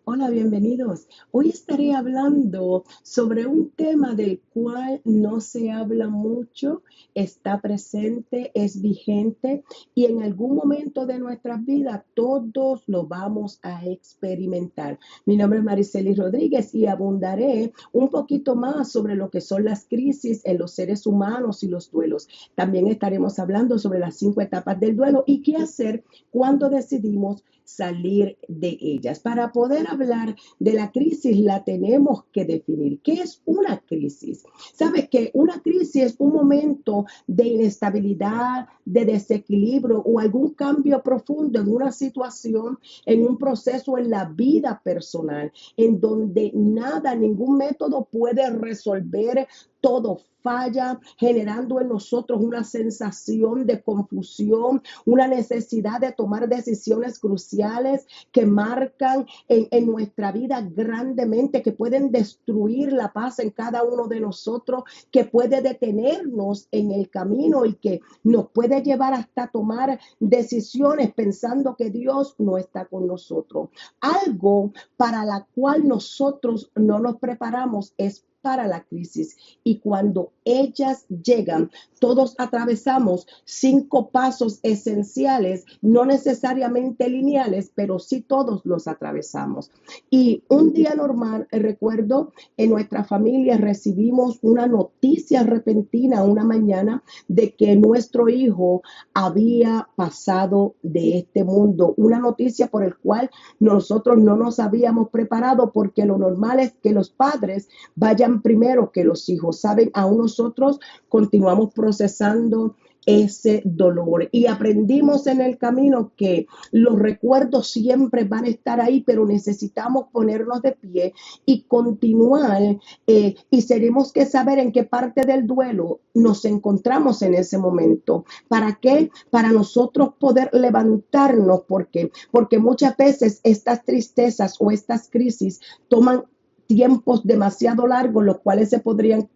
Hola, bienvenidos. Hoy estaré hablando sobre un tema del cual no se habla mucho, está presente, es vigente y en algún momento de nuestras vidas todos lo vamos a experimentar. Mi nombre es Mariceli Rodríguez y abundaré un poquito más sobre lo que son las crisis en los seres humanos y los duelos. También estaremos hablando sobre las 5 etapas del duelo y qué hacer cuando decidimos salir de ellas. Para poder hablar de la crisis la tenemos que definir. ¿Qué es una crisis? Sabes que una crisis es un momento de inestabilidad, de desequilibrio o algún cambio profundo en una situación, en un proceso en la vida personal, en donde nada, ningún método puede resolver, todo falla, generando en nosotros una sensación de confusión, una necesidad de tomar decisiones cruciales que marcan en nuestra vida grandemente, que pueden destruir la paz en cada uno de nosotros, que puede detenernos en el camino y que nos puede llevar hasta tomar decisiones pensando que Dios no está con nosotros. Algo para la cual nosotros no nos preparamos es para la crisis. Y cuando ellas llegan, todos atravesamos 5 pasos esenciales, no necesariamente lineales, pero sí todos los atravesamos. Y un día normal, recuerdo, en nuestra familia recibimos una noticia repentina una mañana de que nuestro hijo había pasado de este mundo. Una noticia por el cual nosotros no nos habíamos preparado, porque lo normal es que los padres vayan primero que los hijos. Saben, aún nosotros continuamos procesando ese dolor y aprendimos en el camino que los recuerdos siempre van a estar ahí, pero necesitamos ponernos de pie y continuar, y tenemos que saber en qué parte del duelo nos encontramos en ese momento. ¿Para qué? Para nosotros poder levantarnos, porque muchas veces estas tristezas o estas crisis toman tiempos demasiado largos, los cuales se podrían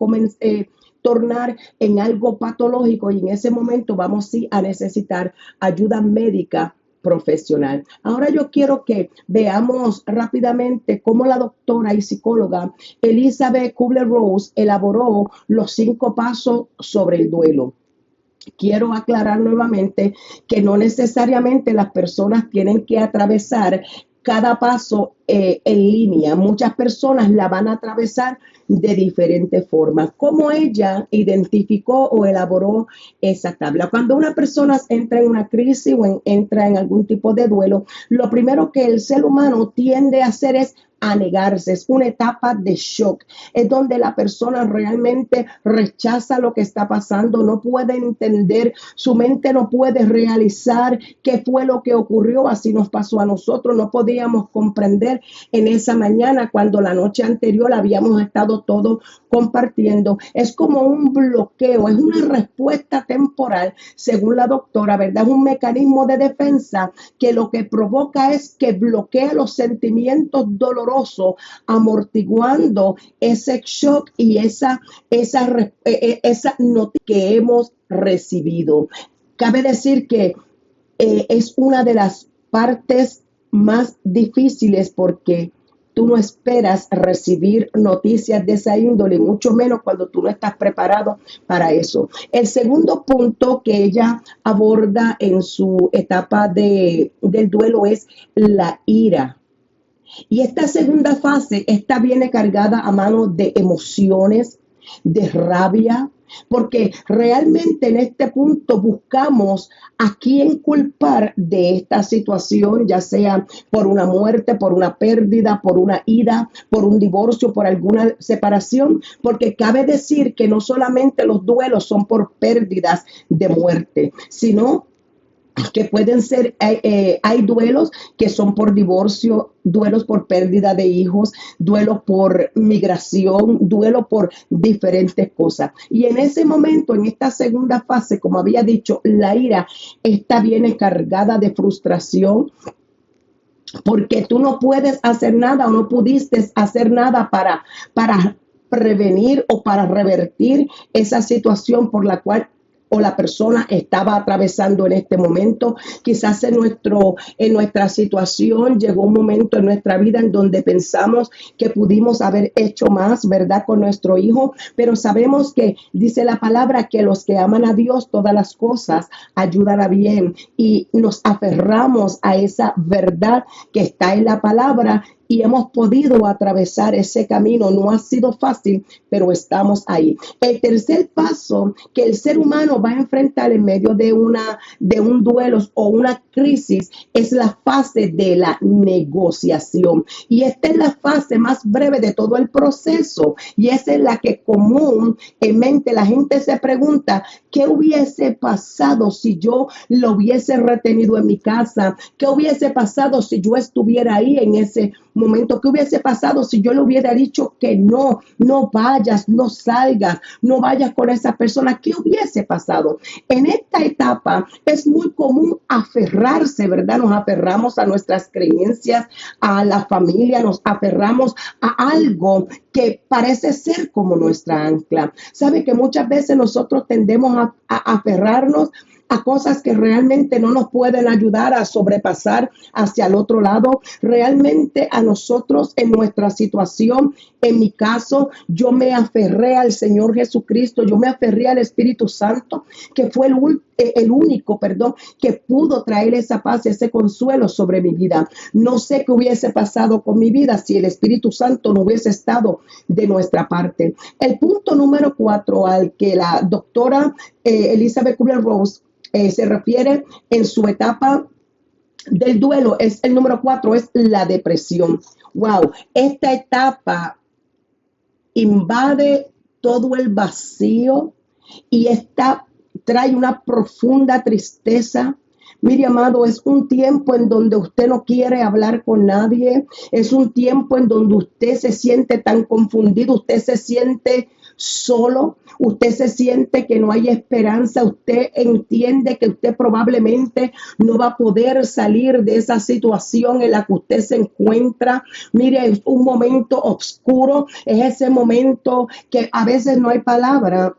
tornar en algo patológico, y en ese momento vamos sí a necesitar ayuda médica profesional. Ahora yo quiero que veamos rápidamente cómo la doctora y psicóloga Elizabeth Kubler-Ross elaboró los 5 pasos sobre el duelo. Quiero aclarar nuevamente que no necesariamente las personas tienen que atravesar cada paso en línea. Muchas personas la van a atravesar de diferentes formas. ¿Cómo ella identificó o elaboró esa tabla? Cuando una persona entra en una crisis o entra en algún tipo de duelo, lo primero que el ser humano tiende a hacer es a negarse. Es una etapa de shock, es donde la persona realmente rechaza lo que está pasando, no puede entender, su mente no puede realizar qué fue lo que ocurrió. Así nos pasó a nosotros, no podíamos comprender en esa mañana cuando la noche anterior habíamos estado todos compartiendo. Es como un bloqueo, es una respuesta temporal, según la doctora, ¿verdad? Es un mecanismo de defensa que lo que provoca es que bloquea los sentimientos dolorosos, amortiguando ese shock y esa noticia que hemos recibido. Cabe decir que es una de las partes más difíciles, porque tú no esperas recibir noticias de esa índole, mucho menos cuando tú no estás preparado para eso. El segundo punto que ella aborda en su etapa del duelo es la ira. Y esta segunda fase, esta viene cargada a mano de emociones, de rabia, porque realmente en este punto buscamos a quién culpar de esta situación, ya sea por una muerte, por una pérdida, por una ida, por un divorcio, por alguna separación, porque cabe decir que no solamente los duelos son por pérdidas de muerte, sino que pueden ser, hay duelos que son por divorcio, duelos por pérdida de hijos, duelos por migración, duelos por diferentes cosas. Y en ese momento, en esta segunda fase, como había dicho, la ira, esta viene cargada de frustración, porque tú no puedes hacer nada o no pudiste hacer nada para prevenir o para revertir esa situación por la cual o la persona estaba atravesando en este momento. Quizás en nuestra situación llegó un momento en nuestra vida en donde pensamos que pudimos haber hecho más, ¿verdad? Con nuestro hijo, pero sabemos que dice la palabra que los que aman a Dios, todas las cosas ayudan a bien, y nos aferramos a esa verdad que está en la palabra y hemos podido atravesar ese camino. No ha sido fácil, pero estamos ahí. El tercer paso que el ser humano va a enfrentar en medio de un duelo o una crisis es la fase de la negociación. Y esta es la fase más breve de todo el proceso. Y esa es la que comúnmente la gente se pregunta: ¿qué hubiese pasado si yo lo hubiese retenido en mi casa? ¿Qué hubiese pasado si yo estuviera ahí en ese momento? ¿Qué hubiese pasado si yo le hubiera dicho que no, no vayas, no salgas, no vayas con esa persona? ¿Qué hubiese pasado? En esta etapa es muy común aferrarse, ¿verdad? Nos aferramos a nuestras creencias, a la familia, nos aferramos a algo que parece ser como nuestra ancla. ¿Sabe que muchas veces nosotros tendemos a aferrarnos a cosas que realmente no nos pueden ayudar a sobrepasar hacia el otro lado? Realmente a nosotros en nuestra situación, en mi caso, yo me aferré al Señor Jesucristo, yo me aferré al Espíritu Santo, que fue el único, que pudo traer esa paz, ese consuelo sobre mi vida. No sé qué hubiese pasado con mi vida si el Espíritu Santo no hubiese estado de nuestra parte. El punto número 4 al que la doctora Elizabeth Kubler-Ross se refiere en su etapa del duelo es el número 4, es la depresión. Wow, esta etapa invade todo el vacío y esta trae una profunda tristeza. Mire, amado, es un tiempo en donde usted no quiere hablar con nadie. Es un tiempo en donde usted se siente tan confundido, usted se siente solo, usted se siente que no hay esperanza, usted entiende que usted probablemente no va a poder salir de esa situación en la que usted se encuentra. Mire, es un momento oscuro, es ese momento que a veces no hay palabra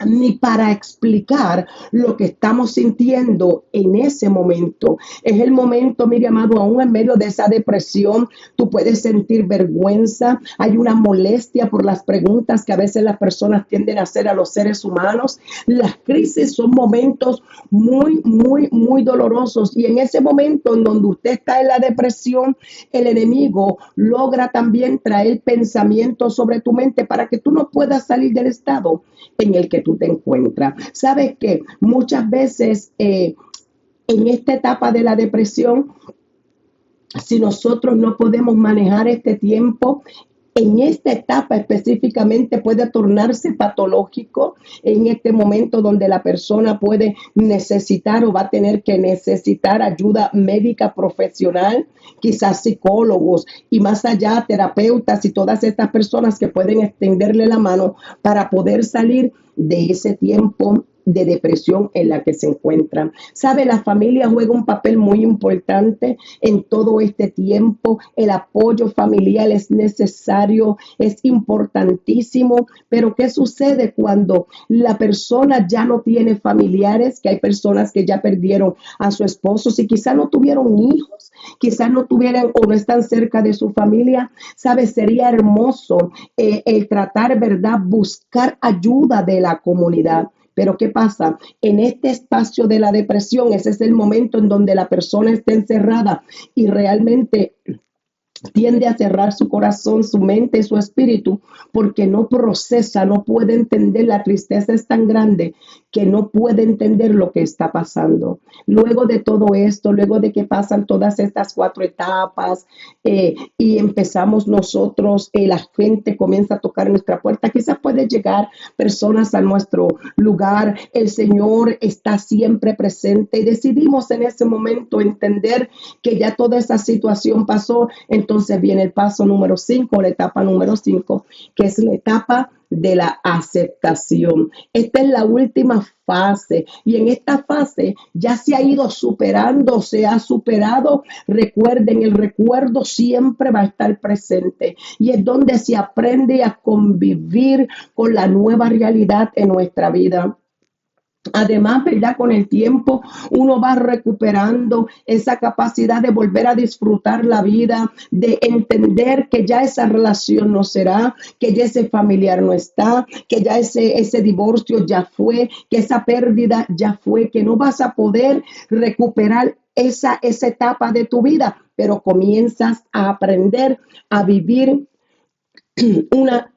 ni para explicar lo que estamos sintiendo en ese momento. Es el momento, mire, amado, aún en medio de esa depresión, tú puedes sentir vergüenza. Hay una molestia por las preguntas que a veces las personas tienden a hacer a los seres humanos. Las crisis son momentos muy, muy, muy dolorosos. Y en ese momento en donde usted está en la depresión, el enemigo logra también traer pensamientos sobre tu mente para que tú no puedas salir del estado en el que tú te encuentras. Sabes que muchas veces en esta etapa de la depresión, si nosotros no podemos manejar este tiempo, en esta etapa específicamente puede tornarse patológico en este momento donde la persona puede necesitar o va a tener que necesitar ayuda médica profesional, quizás psicólogos y más allá terapeutas y todas estas personas que pueden extenderle la mano para poder salir de ese tiempo de depresión en la que se encuentran. ¿Sabe? La familia juega un papel muy importante en todo este tiempo. El apoyo familiar es necesario, es importantísimo, pero ¿qué sucede cuando la persona ya no tiene familiares? Que hay personas que ya perdieron a su esposo, si quizás no tuvieron hijos, quizás no tuvieran o no están cerca de su familia. ¿Sabe? Sería hermoso el tratar, ¿verdad? Buscar ayuda de la comunidad. Pero ¿qué pasa? En este espacio de la depresión, ese es el momento en donde la persona está encerrada y realmente tiende a cerrar su corazón, su mente, su espíritu, porque no procesa, no puede entender. La tristeza es tan grande que no puede entender lo que está pasando. Luego de todo esto, luego de que pasan todas estas 4 etapas y empezamos nosotros, la gente comienza a tocar nuestra puerta, quizás puede llegar personas a nuestro lugar, el Señor está siempre presente y decidimos en ese momento entender que ya toda esa situación pasó. Entonces viene el paso número 5, la etapa número 5, que es la etapa de la aceptación. Esta es la última fase y en esta fase ya se ha ido superando, se ha superado. Recuerden, el recuerdo siempre va a estar presente y es donde se aprende a convivir con la nueva realidad en nuestra vida. Además, ¿verdad? Con el tiempo uno va recuperando esa capacidad de volver a disfrutar la vida, de entender que ya esa relación no será, que ya ese familiar no está, que ya ese divorcio ya fue, que esa pérdida ya fue, que no vas a poder recuperar esa etapa de tu vida, pero comienzas a aprender a vivir una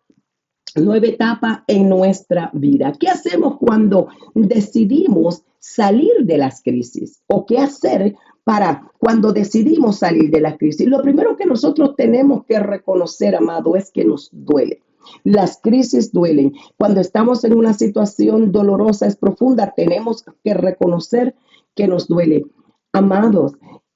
nueva etapa en nuestra vida. ¿Qué hacemos cuando decidimos salir de las crisis? ¿O qué hacer para cuando decidimos salir de la crisis? Lo primero que nosotros tenemos que reconocer, amado, es que nos duele. Las crisis duelen. Cuando estamos en una situación dolorosa, es profunda, tenemos que reconocer que nos duele. Amados,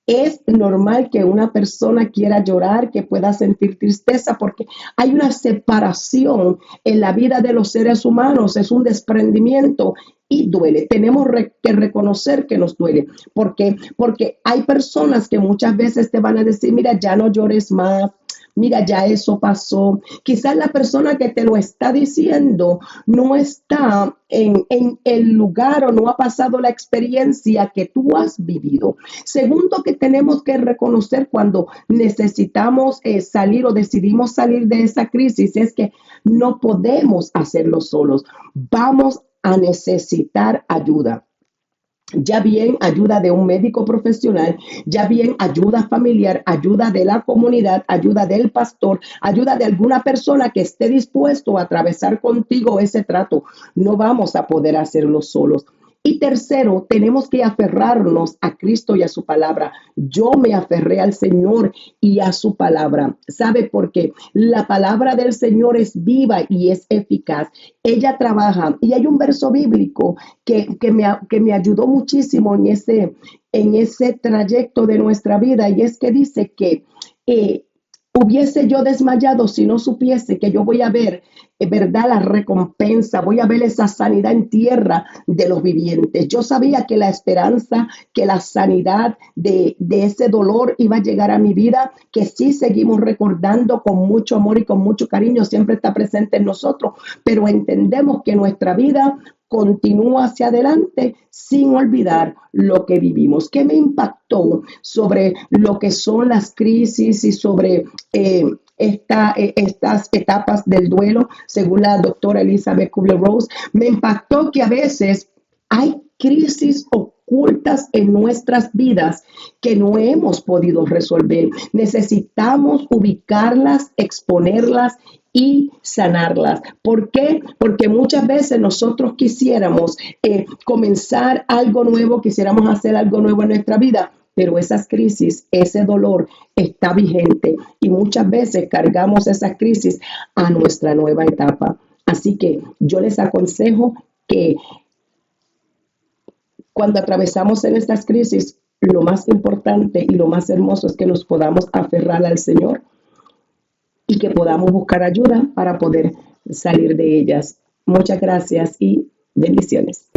es normal que una persona quiera llorar, que pueda sentir tristeza, porque hay una separación en la vida de los seres humanos, es un desprendimiento y duele. Tenemos que reconocer que nos duele. ¿Por qué? Porque hay personas que muchas veces te van a decir, mira, ya no llores más. Mira, ya eso pasó. Quizás la persona que te lo está diciendo no está en el lugar o no ha pasado la experiencia que tú has vivido. Segundo, que tenemos que reconocer cuando necesitamos salir o decidimos salir de esa crisis es que no podemos hacerlo solos. Vamos a necesitar ayuda. Ya bien ayuda de un médico profesional, ya bien ayuda familiar, ayuda de la comunidad, ayuda del pastor, ayuda de alguna persona que esté dispuesto a atravesar contigo ese trato. No vamos a poder hacerlo solos. Y tercero, tenemos que aferrarnos a Cristo y a su palabra. Yo me aferré al Señor y a su palabra. ¿Sabe por qué? La palabra del Señor es viva y es eficaz. Ella trabaja. Y hay un verso bíblico que me ayudó muchísimo en ese trayecto de nuestra vida. Y es que dice que hubiese yo desmayado si no supiese que yo voy a ver, verdad, la recompensa, voy a ver esa sanidad en tierra de los vivientes. Yo sabía que la esperanza, que la sanidad de ese dolor iba a llegar a mi vida, que sí seguimos recordando con mucho amor y con mucho cariño, siempre está presente en nosotros, pero entendemos que nuestra vida continúa hacia adelante sin olvidar lo que vivimos. ¿Qué me impactó sobre lo que son las crisis y sobre estas etapas del duelo, según la doctora Elizabeth Kubler-Ross? Me impactó que a veces hay crisis ocultas en nuestras vidas que no hemos podido resolver. Necesitamos ubicarlas, exponerlas y sanarlas. ¿Por qué? Porque muchas veces nosotros quisiéramos comenzar algo nuevo, quisiéramos hacer algo nuevo en nuestra vida, pero esas crisis, ese dolor está vigente y muchas veces cargamos esas crisis a nuestra nueva etapa. Así que yo les aconsejo que cuando atravesamos en estas crisis, lo más importante y lo más hermoso es que nos podamos aferrar al Señor y que podamos buscar ayuda para poder salir de ellas. Muchas gracias y bendiciones.